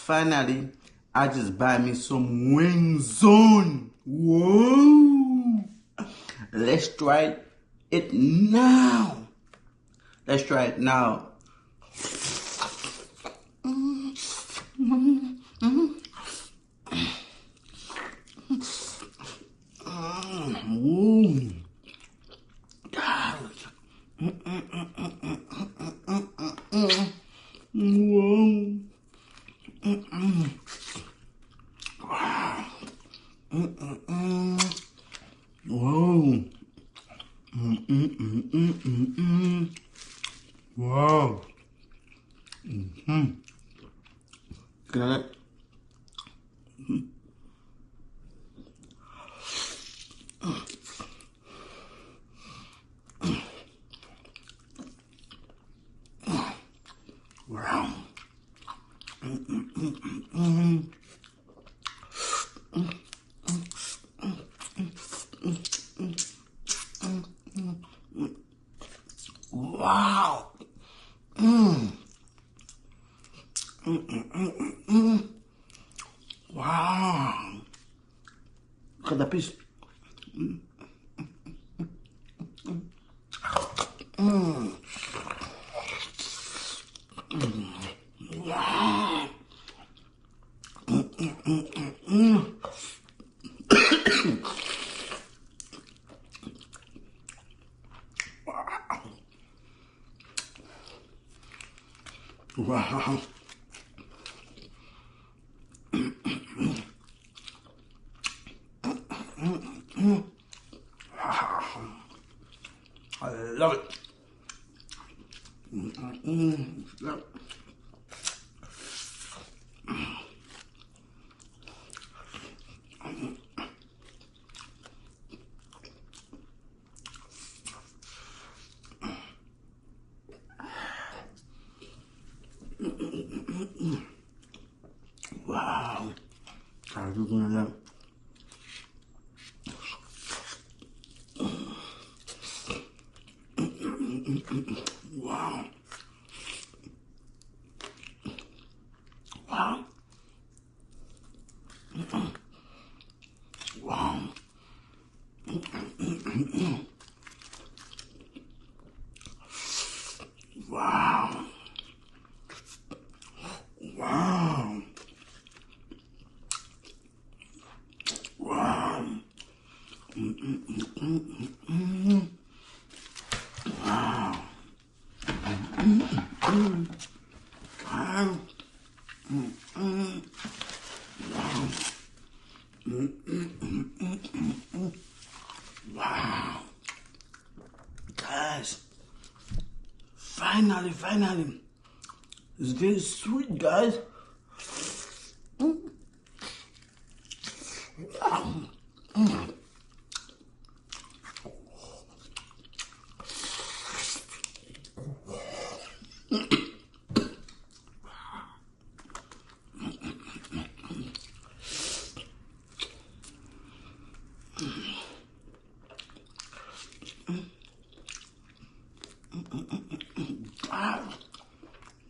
Finally, I just buy me some wings on. Whoa! Let's try it now. Let's try it now. Whoa. Wow. Got it. Wow. Wow. Wow. Look at that piece. Wow. Wow. I love it. Wow. How you doing that? Wow. Wow. Wow. Wow. Wow. Wow. Wow. Wow. Guys, finally. It's very sweet, guys.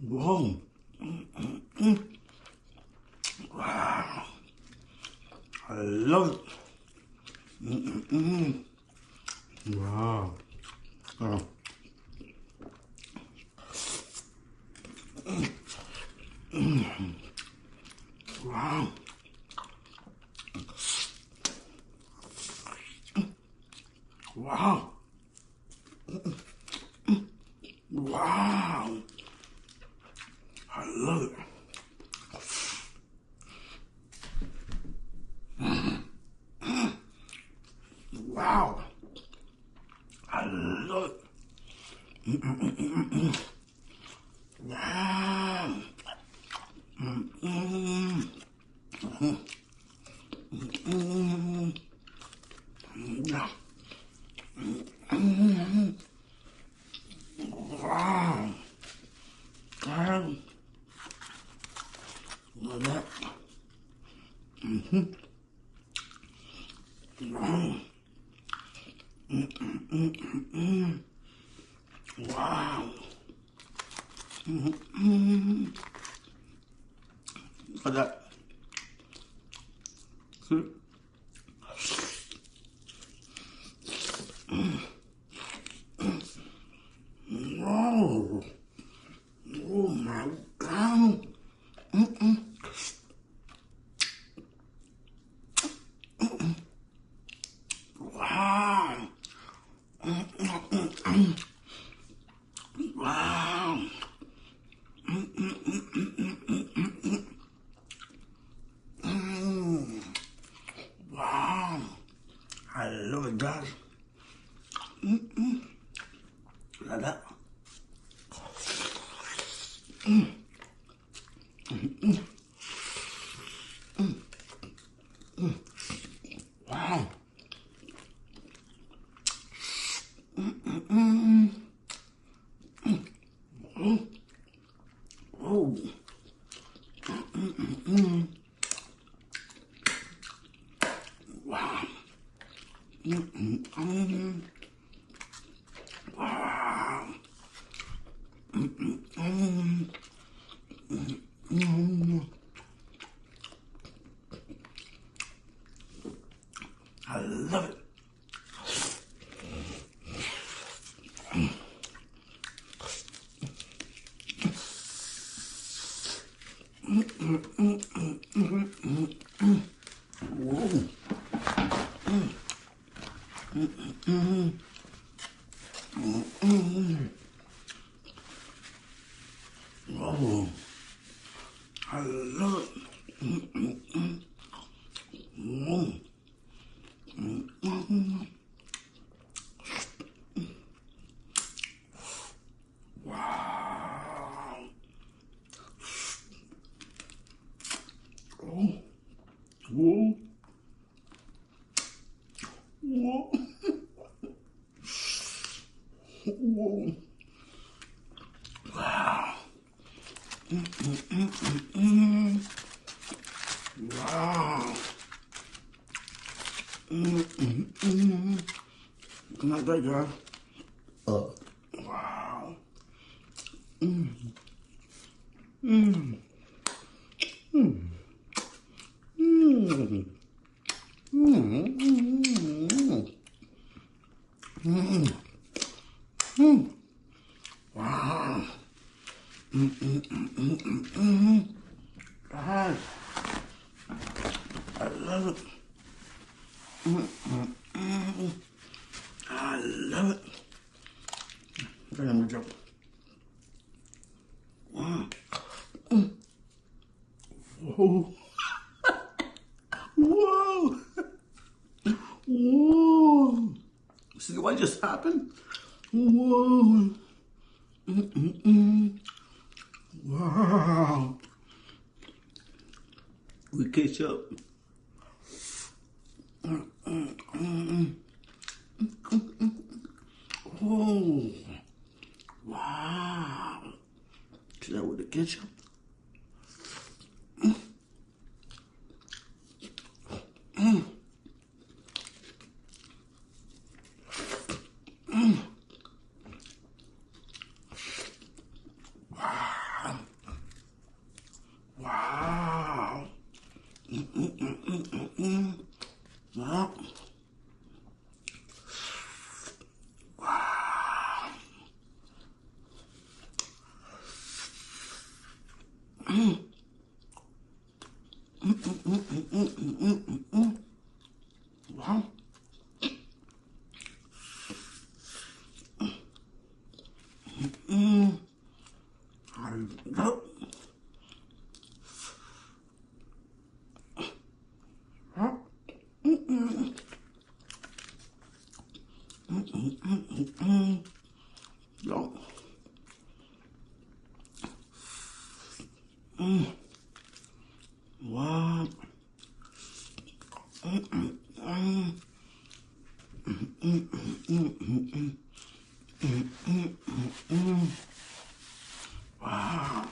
Whoa. Wow. I love it. Wow. Oh. Wow. Wow. Wow. I love it. Wow. I love it. Wow. Wow. Love that. Wow. Wow. For that. See? Oh, oh my God. Wow. Wow. Wow. I love it, guys. Like that. Wow. Oh. Wow. Wow. I love it. Whoa. Oh, I love it. Whoa. Wow. Oh. Whoa. Whoa. Whoa. Wow. Wow. Not that guy. Wow. Wow. God, I love it. I love it. Okay, let me jump. Wow. Whoa. Whoa. Whoa. See what just happened? Whoa. Wow. We catch up. Oh. Wow. See that with the ketchup? Wow. Well, wow. Wow. I love. Huh? Yo. Wow. Wow.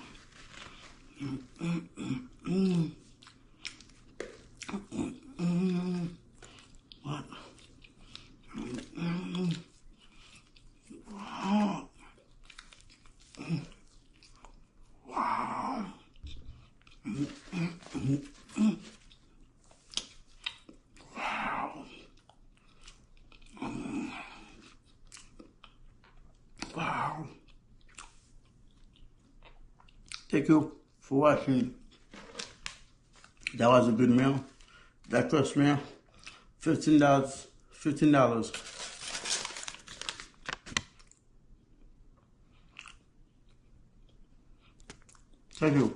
Wow. Wow. Thank you for watching. That was a good meal. Breakfast meal. $15. $15. Thank you.